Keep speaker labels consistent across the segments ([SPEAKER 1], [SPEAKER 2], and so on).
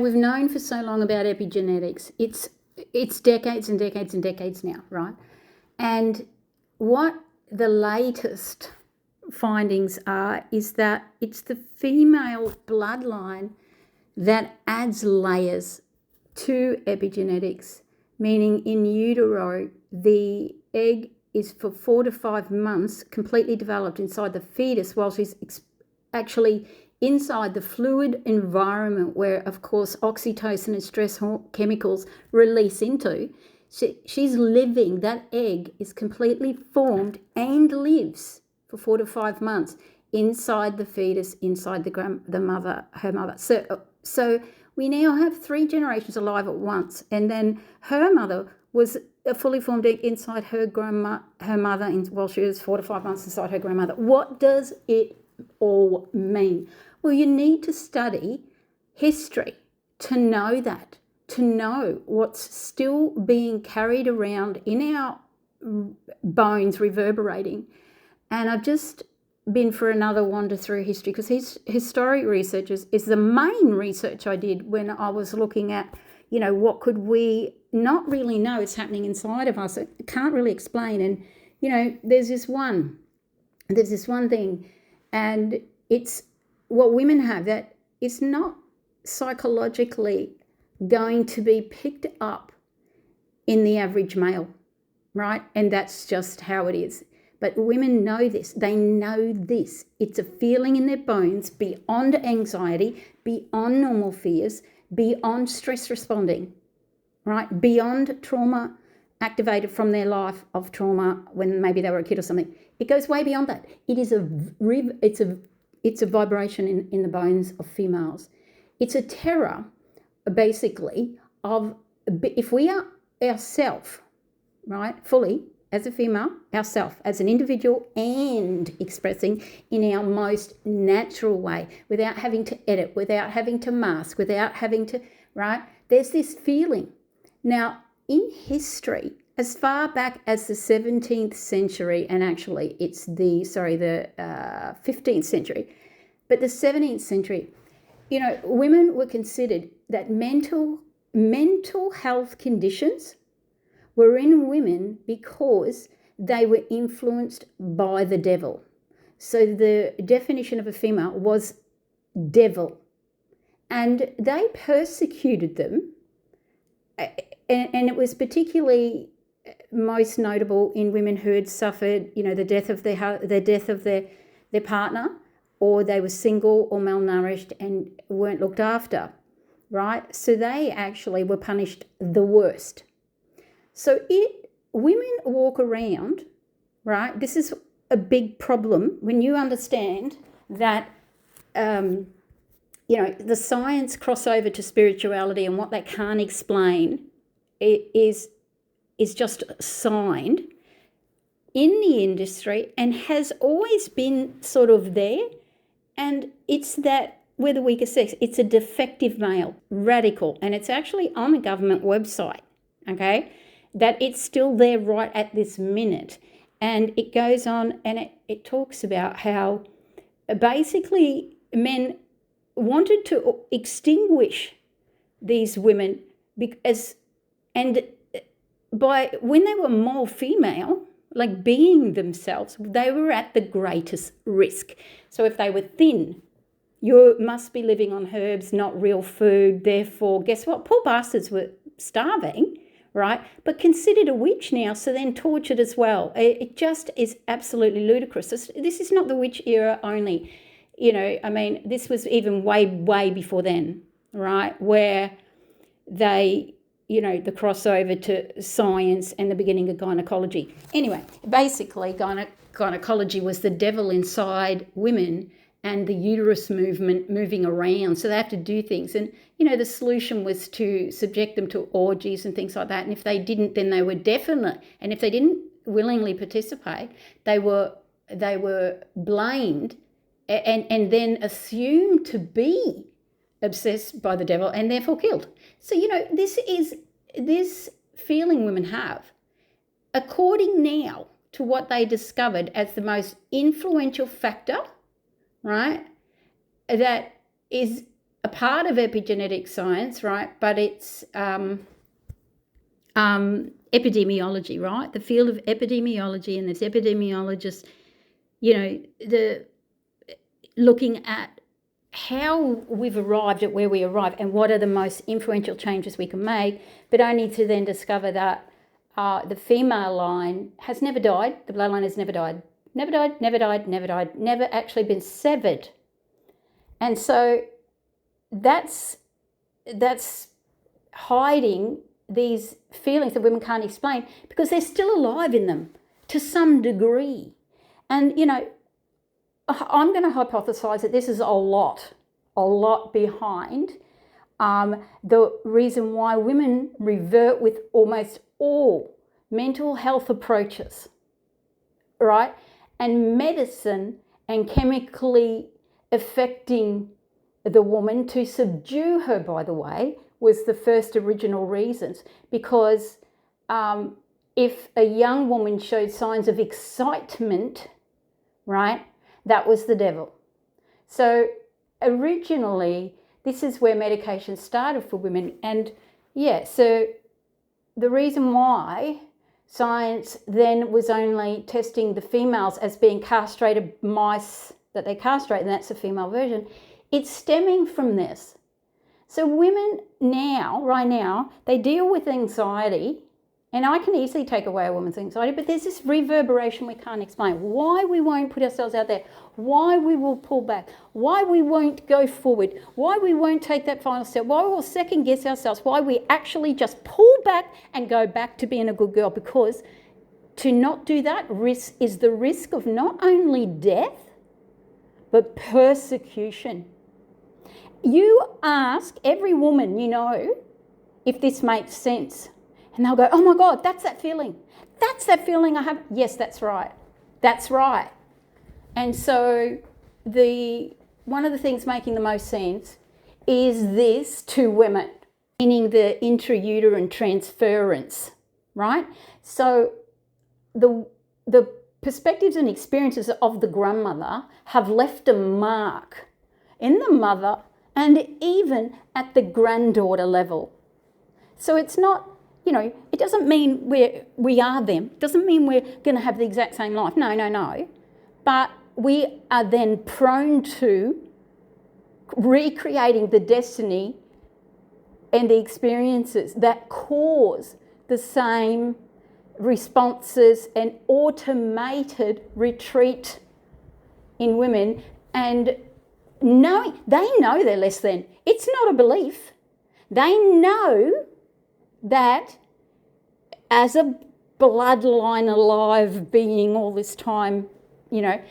[SPEAKER 1] we've known for so long about epigenetics. It's decades and decades and decades now, right? And what the latest findings are is that it's the female bloodline that adds layers to epigenetics, meaning in utero, the egg is for 4 to 5 months completely developed inside the fetus while she's actually inside the fluid environment where, of course, oxytocin and stress chemicals release into. She's living, that egg is completely formed and lives for 4 to 5 months inside the fetus, inside her mother. So we now have 3 generations alive at once, and then her mother was a fully formed egg inside her mother while she was 4 to 5 months inside her grandmother. What does it all mean? Well, you need to study history to know that, to know what's still being carried around in our bones, reverberating. And I've just been for another wander through history, because historic research is the main research I did when I was looking at, what could we not really know is happening inside of us. It can't really explain. And, there's this one thing, and it's what women have that it's not psychologically going to be picked up in the average male, right? And that's just how it is. But women know this. They know this. It's a feeling in their bones beyond anxiety, beyond normal fears, beyond stress responding, right? Beyond trauma activated from their life of trauma when maybe they were a kid or something. It goes way beyond that. It's a vibration in the bones of females. It's a terror, basically, of if we are ourself, right, fully, as a female, ourself, as an individual, and expressing in our most natural way, without having to edit, without having to mask, without having to, right? There's this feeling. Now, in history, as far back as the 17th century, and actually it's the 15th century, but the 17th century, women were considered that mental health conditions were in women because they were influenced by the devil. So the definition of a female was devil. And they persecuted them. And it was particularly most notable in women who had suffered, the death of their partner, or they were single or malnourished and weren't looked after, right? So they actually were punished the worst. So women walk around, right? This is a big problem when you understand that, the science crossover to spirituality and what they can't explain is just signed in the industry and has always been sort of there. And it's that we're the weaker sex. It's a defective male, radical. And it's actually on a government website, okay? That it's still there right at this minute. And it goes on and it talks about how basically men wanted to extinguish these women when they were more female, like being themselves, they were at the greatest risk. So if they were thin, you must be living on herbs, not real food. Therefore, guess what? Poor bastards were starving, right? But considered a witch now, so then tortured as well. It just is absolutely ludicrous. This is not the witch era only. This was even way, way before then, right? Where they, the crossover to science and the beginning of gynecology. Anyway, basically gynecology was the devil inside women and the uterus moving around. So they have to do things. And, the solution was to subject them to orgies and things like that. And if they didn't, then they were definite. And if they didn't willingly participate, they were blamed and then assumed to be obsessed by the devil and therefore killed. So, this feeling women have, according now to what they discovered as the most influential factor, right, that is a part of epigenetic science, right? But it's epidemiology, right? The field of epidemiology, and there's epidemiologists, looking at how we've arrived at where we arrive and what are the most influential changes we can make, but only to then discover that the female line has never died. The bloodline has never died. Never died, never died, never died, never actually been severed. And so that's hiding these feelings that women can't explain because they're still alive in them to some degree. And, I'm going to hypothesize that this is a lot behind the reason why women revert with almost all mental health approaches, right? And medicine and chemically affecting the woman to subdue her, by the way, was the first original reasons. Because if a young woman showed signs of excitement, right, that was the devil. So originally, this is where medication started for women. And so the reason why science then was only testing the females as being castrated mice that they castrate, and that's the female version, it's stemming from this. So women now, right now, they deal with anxiety, and I can easily take away a woman's anxiety, but there's this reverberation we can't explain. Why we won't put ourselves out there, why we will pull back, why we won't go forward, why we won't take that final step, why we'll second guess ourselves, why we actually just pull back and go back to being a good girl, because to not do that is the risk of not only death, but persecution. You ask every woman if this makes sense. And they'll go, oh my God, that's that feeling. That's that feeling I have. Yes, that's right. That's right. And so one of the things making the most sense is this to women, meaning the intrauterine transference, right? So the perspectives and experiences of the grandmother have left a mark in the mother and even at the granddaughter level. So it's not, it doesn't mean we are them. It doesn't mean we're going to have the exact same life. No. But we are then prone to recreating the destiny and the experiences that cause the same responses and automated retreat in women, and they know they're less than. It's not a belief. They know that as a bloodline alive being all this time, that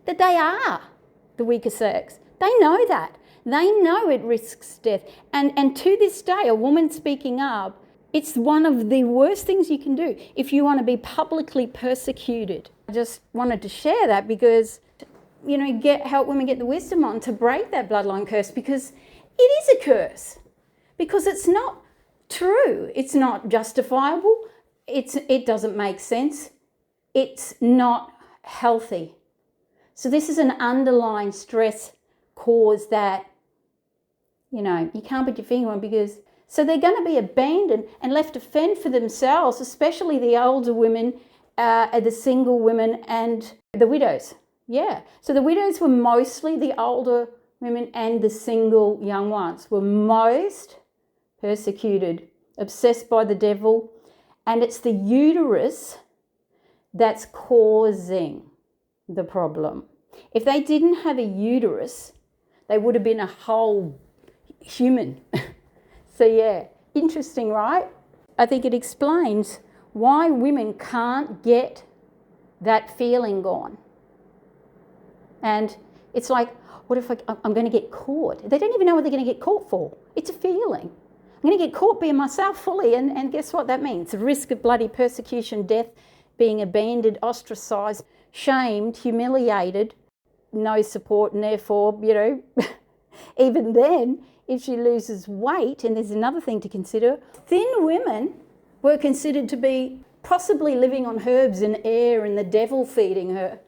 [SPEAKER 1] they are the weaker sex. They know that. They know it risks death. And to this day, a woman speaking up, it's one of the worst things you can do if you want to be publicly persecuted. I just wanted to share that because, help women get the wisdom on to break that bloodline curse, because it is a curse. Because it's not true. It's not justifiable. It doesn't make sense. It's not healthy. So this is an underlying stress cause that, you can't put your finger on, because so they're going to be abandoned and left to fend for themselves, especially the older women, the single women and the widows. Yeah. So the widows were mostly the older women, and the single young ones were most persecuted, obsessed by the devil, and it's the uterus that's causing the problem. If they didn't have a uterus, they would have been a whole human. So yeah, interesting, right? I think it explains why women can't get that feeling gone. And it's like, what if I'm going to get caught? They don't even know what they're going to get caught for. It's a feeling. I'm going to get caught being myself fully, and guess what that means? The risk of bloody persecution, death, being abandoned, ostracised, shamed, humiliated, no support, and therefore, even then, if she loses weight, and there's another thing to consider, thin women were considered to be possibly living on herbs and air and the devil feeding her,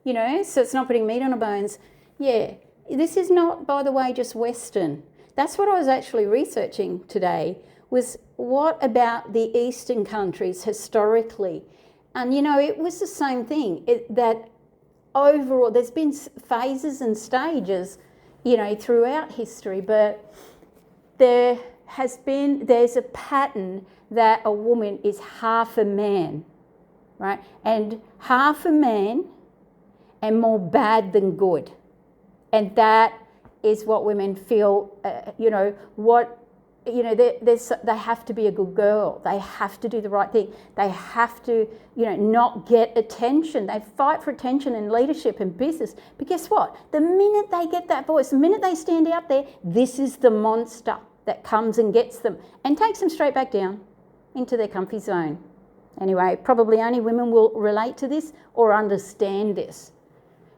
[SPEAKER 1] so it's not putting meat on her bones. Yeah, this is not, by the way, just Western. That's what I was actually researching today, was what about the Eastern countries historically? And, you know, it was the same thing, that overall, there's been phases and stages, you know, throughout history, but there's a pattern that a woman is half a man, right? And half a man and more bad than good. And that is what women feel, they have to be a good girl. They have to do the right thing. They have to, not get attention. They fight for attention in leadership and business. But guess what? The minute they get that voice, the minute they stand out there, this is the monster that comes and gets them and takes them straight back down into their comfy zone. Anyway, probably only women will relate to this or understand this.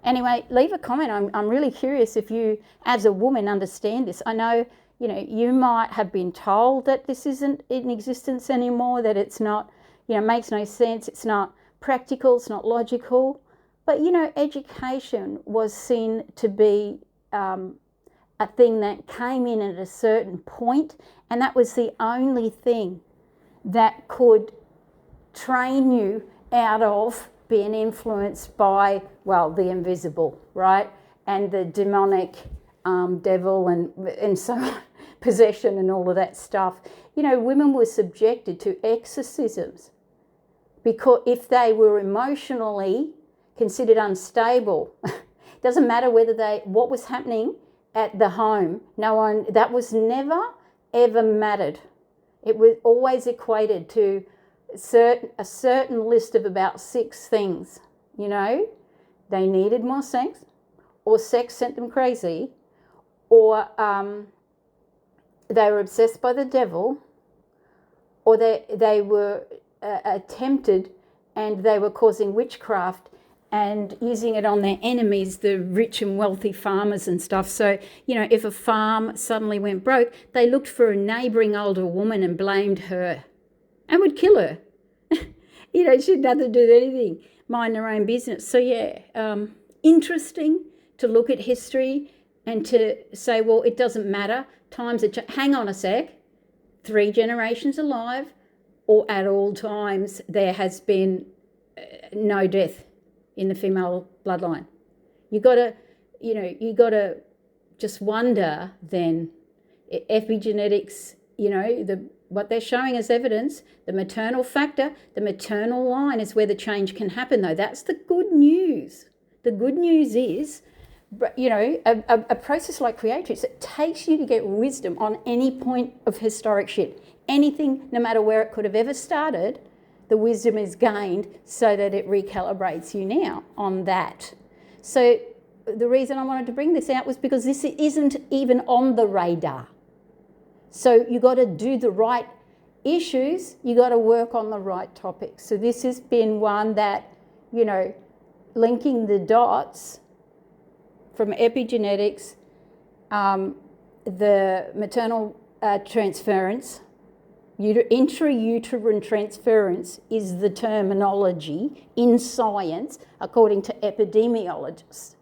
[SPEAKER 1] Anyway, leave a comment. I'm really curious if you, as a woman, understand this. I know, you might have been told that this isn't in existence anymore, that it's not, makes no sense, it's not practical, it's not logical. But, education was seen to be a thing that came in at a certain point, and that was the only thing that could train you out of being influenced by, the invisible, right? And the demonic devil and so on, possession and all of that stuff. Women were subjected to exorcisms because if they were emotionally considered unstable, doesn't matter what was happening at the home, that was never ever mattered. It was always equated to a certain list of about 6 things. They needed more sex, or sex sent them crazy, or they were obsessed by the devil, or they were tempted and they were causing witchcraft and using it on their enemies, the rich and wealthy farmers and stuff. So, if a farm suddenly went broke, they looked for a neighbouring older woman and blamed her and would kill her. She had nothing to do with anything, mind their own business. So, interesting to look at history and to say, well, it doesn't matter. Times are hang on a sec. 3 generations alive, or at all times there has been no death in the female bloodline. You got to just wonder then, epigenetics, what they're showing as evidence, the maternal factor, the maternal line is where the change can happen, though. That's the good news. The good news is, a process like Creatrix, it takes you to get wisdom on any point of historic shit. Anything, no matter where it could have ever started, the wisdom is gained so that it recalibrates you now on that. So the reason I wanted to bring this out was because this isn't even on the radar. So you got to do the right issues, you got to work on the right topics. So this has been one that, linking the dots from epigenetics, the maternal transference, intrauterine transference is the terminology in science according to epidemiologists.